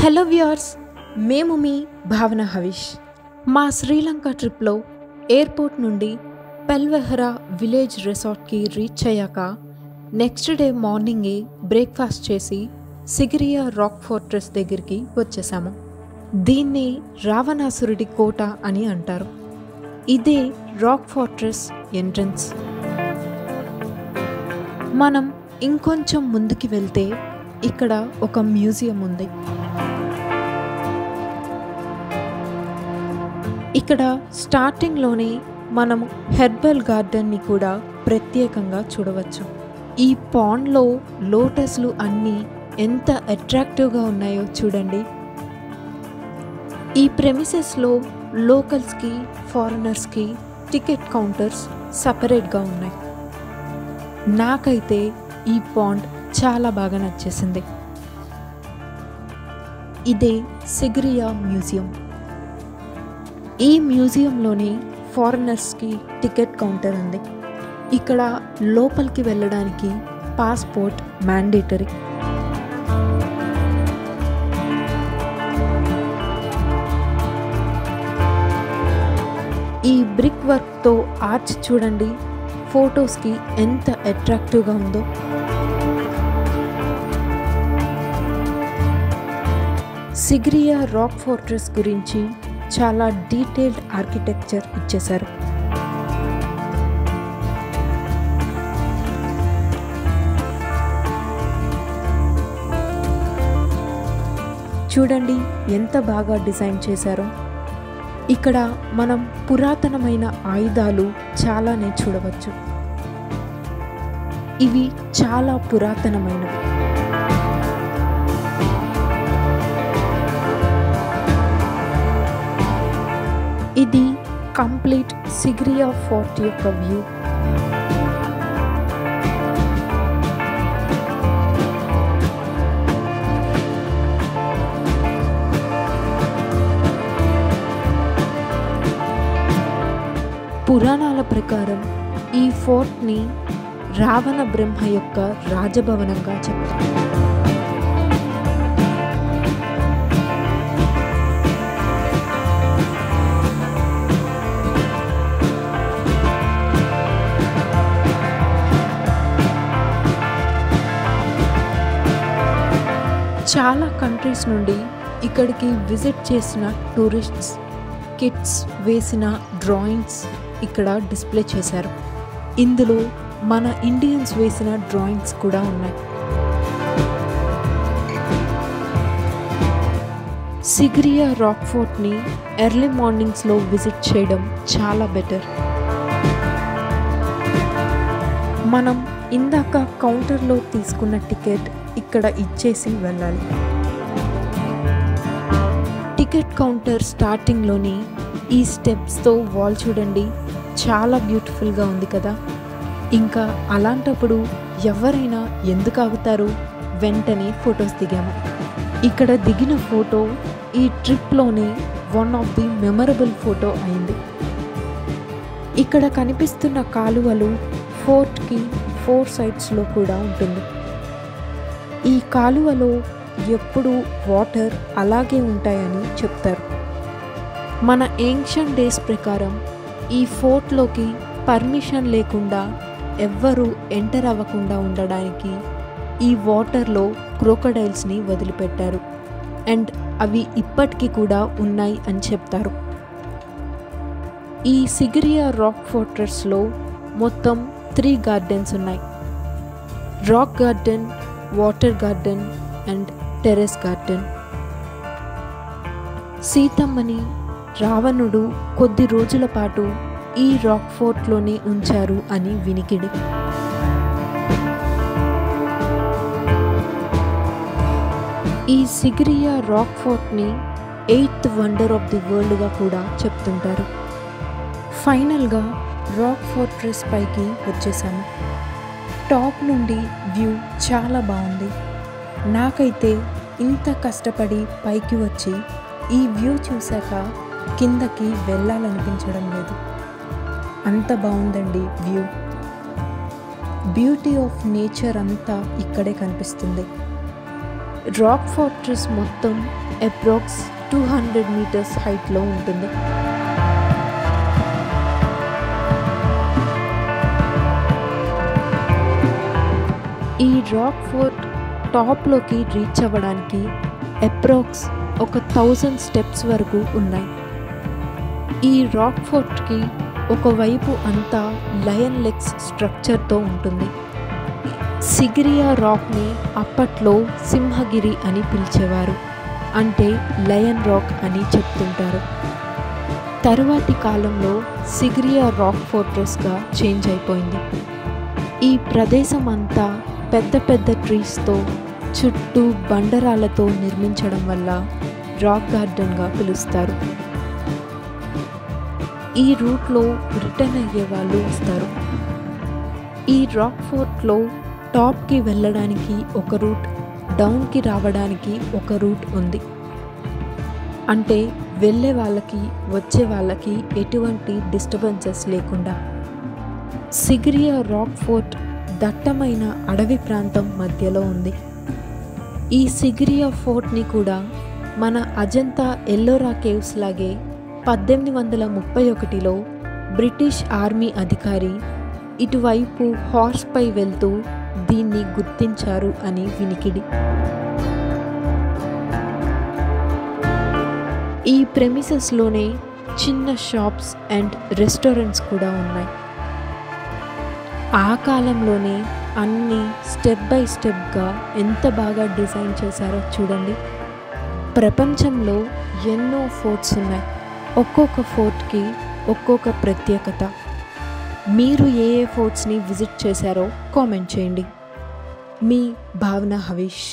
Hello viewers, మేము మీ భావన హవిష్. మా శ్రీలంక ట్రిప్లో ఎయిర్పోర్ట్ నుండి పెల్వెహరా విలేజ్ రిసార్ట్కి రీచ్ అయ్యాక నెక్స్ట్ డే మార్నింగే బ్రేక్ఫాస్ట్ చేసి సిగిరియా రాక్ ఫోర్ట్రెస్ దగ్గరికి వచ్చేసాము. దీన్ని రావణాసురుడి కోట అని అంటారు. ఇదే రాక్ ఫోర్ట్రెస్ ఎంట్రన్స్. మనం ఇంకొంచెం ముందుకి వెళ్తే ఇక్కడ ఒక మ్యూజియం ఉంది. ఇక్కడ స్టార్టింగ్లోనే మనము హెర్బల్ గార్డెన్ని కూడా ప్రత్యేకంగా చూడవచ్చు. ఈ పాండ్లో లోటస్లు అన్నీ ఎంత అట్రాక్టివ్గా ఉన్నాయో చూడండి. ఈ ప్రెమిసెస్లో లోకల్స్కి ఫారినర్స్కి టికెట్ కౌంటర్స్ సపరేట్గా ఉన్నాయి. నాకైతే ఈ పాండ్ చాలా బాగా నచ్చేసింది. ఇదే సిగిరియా మ్యూజియం. ఈ మ్యూజియంలోని ఫారినర్స్కి టికెట్ కౌంటర్ ఉంది. ఇక్కడ లోపలికి వెళ్ళడానికి పాస్పోర్ట్ మ్యాండేటరీ. ఈ బ్రిక్ వర్క్తో ఆర్చ్ చూడండి, ఫొటోస్కి ఎంత అట్రాక్టివ్గా ఉందో. సిగిరియా రాక్ ఫోర్ట్రెస్ గురించి చాలా డీటెయిల్డ్ ఆర్కిటెక్చర్ ఇచ్చేశారు. చూడండి ఎంత బాగా డిజైన్ చేశారో. ఇక్కడ మనం పురాతనమైన ఆయుధాలు చాలానే చూడవచ్చు. ఇవి చాలా పురాతనమైనవి. ఇది కంప్లీట్ సిగిరియా ఫోర్ట్ యొక్క వ్యూ. పురాణాల ప్రకారం ఈ ఫోర్ట్ని రావణ బ్రహ్మ యొక్క రాజభవనంగా చెప్తారు. చాలా కంట్రీస్ నుండి ఇక్కడికి విజిట్ చేసిన టూరిస్ట్స్ కిడ్స్ వేసిన డ్రాయింగ్స్ ఇక్కడ డిస్ప్లే చేశారు. ఇందులో మన ఇండియన్స్ వేసిన డ్రాయింగ్స్ కూడా ఉన్నాయి. సిగిరియా రాక్ ఫోర్ట్ని ఎర్లీ మార్నింగ్స్లో విజిట్ చేయడం చాలా బెటర్. మనం ఇందాక కౌంటర్లో తీసుకున్న టికెట్ ఇక్కడ ఇచ్చేసి వెళ్ళాలి. టికెట్ కౌంటర్ స్టార్టింగ్లోని ఈ స్టెప్స్తో వాల్ చూడండి, చాలా బ్యూటిఫుల్గా ఉంది కదా. ఇంకా అలాంటప్పుడు ఎవరైనా ఎందుకు ఆగుతారు, వెంటనే ఫొటోస్ దిగాము. ఇక్కడ దిగిన ఫోటో ఈ ట్రిప్లోనే one of the memorable photo అయింది. ఇక్కడ కనిపిస్తున్న కాలువలు ఫోర్ట్కి 4 సైడ్స్లో కూడా ఉంటుంది. ఈ కాలువలో ఎప్పుడు వాటర్ అలాగే ఉంటాయని చెప్తారు. మన ఏన్షియంట్ డేస్ ప్రకారం ఈ ఫోర్ట్లోకి పర్మిషన్ లేకుండా ఎవ్వరూ ఎంటర్ అవ్వకుండా ఉండడానికి ఈ వాటర్లో క్రోకడైల్స్ని వదిలిపెట్టారు. అండ్ అవి ఇప్పటికీ కూడా ఉన్నాయి అని చెప్తారు. ఈ సిగిరియా రాక్ ఫోర్ట్రెస్లో మొత్తం 3 గార్డెన్స్ ఉన్నాయి. Rock garden, water garden and terrace garden. సీతమ్మని రావణుడు కొద్ది రోజుల పాటు ఈ రాక్ ఫోర్ట్లోనే ఉంచారు అని వినికిడి. ఈ సిగిరియా రాక్ ఫోర్ట్ని 8th వండర్ ఆఫ్ ది వరల్డ్గా కూడా చెప్తుంటారు. ఫైనల్గా రాక్ ఫోర్ట్రెస్ పైకి వచ్చేసాము. టాప్ నుండి వ్యూ చాలా బాగుంది. నాకైతే ఇంత కష్టపడి పైకి వచ్చి ఈ వ్యూ చూశాక కిందకి వెళ్ళాలనిపించడం లేదు. అంత బాగుందండి వ్యూ. బ్యూటీ ఆఫ్ నేచర్ అంతా ఇక్కడే కనిపిస్తుంది. రాక్ ఫోర్ట్రెస్ మొత్తం అప్రాక్స్ 200 మీటర్స్ హైట్లో ఉంటుంది. ఈ రాక్ ఫోర్ట్ టాప్లోకి రీచ్ అవ్వడానికి అప్రాక్స్ 1000 స్టెప్స్ వరకు ఉన్నాయి. ఈ రాక్ ఫోర్ట్కి ఒకవైపు అంతా లయన్ లెగ్స్ స్ట్రక్చర్తో ఉంటుంది. సిగిరియా రాక్ని అప్పట్లో సింహగిరి అని పిలిచేవారు, అంటే లయన్ రాక్ అని చెప్తుంటారు. తరువాతి కాలంలో సిగిరియా రాక్ ఫోర్ట్రెస్గా చేంజ్ అయిపోయింది. ఈ ప్రదేశం అంతా పెద్ద పెద్ద ట్రీస్తో చుట్టూ బండరాలతో నిర్మించడం వల్ల రాక్ గార్డెన్గా పిలుస్తారు. ఈ రూట్లో రిటర్న్ అయ్యే వాళ్ళు వస్తారు. ఈ రాక్ ఫోర్ట్లో టాప్కి వెళ్ళడానికి ఒక రూట్, డౌన్కి రావడానికి ఒక రూట్ ఉంది. అంటే వెళ్ళే వాళ్ళకి వచ్చే వాళ్ళకి ఎటువంటి డిస్టర్బెన్సెస్ లేకుండా. సిగిరియా రాక్ ఫోర్ట్ దట్టమైన అడవి ప్రాంతం మధ్యలో ఉంది. ఈ సిగిరియా ఫోర్ట్ని కూడా మన అజంతా ఎల్లోరా కేవ్స్ లాగే 1831లో బ్రిటిష్ ఆర్మీ అధికారి ఇటువైపు హార్స్పై వెళ్తూ దీన్ని గుర్తించారు అని వినికిడి. ఈ ప్రెమిసెస్లోనే చిన్న షాప్స్ అండ్ రెస్టారెంట్స్ కూడా ఉన్నాయి. ఆ కాలంలోనే అన్నీ స్టెప్ బై స్టెప్గా ఎంత బాగా డిజైన్ చేశారో చూడండి. ప్రపంచంలో ఎన్నో ఫోర్ట్స్ ఉన్నాయి. ఒక్కొక్క ఫోర్ట్కి ఒక్కొక్క ప్రత్యేకత. మీరు ఏ ఫోర్ట్స్ని విజిట్ చేశారో కామెంట్ చేయండి. మీ భావన హవీష్.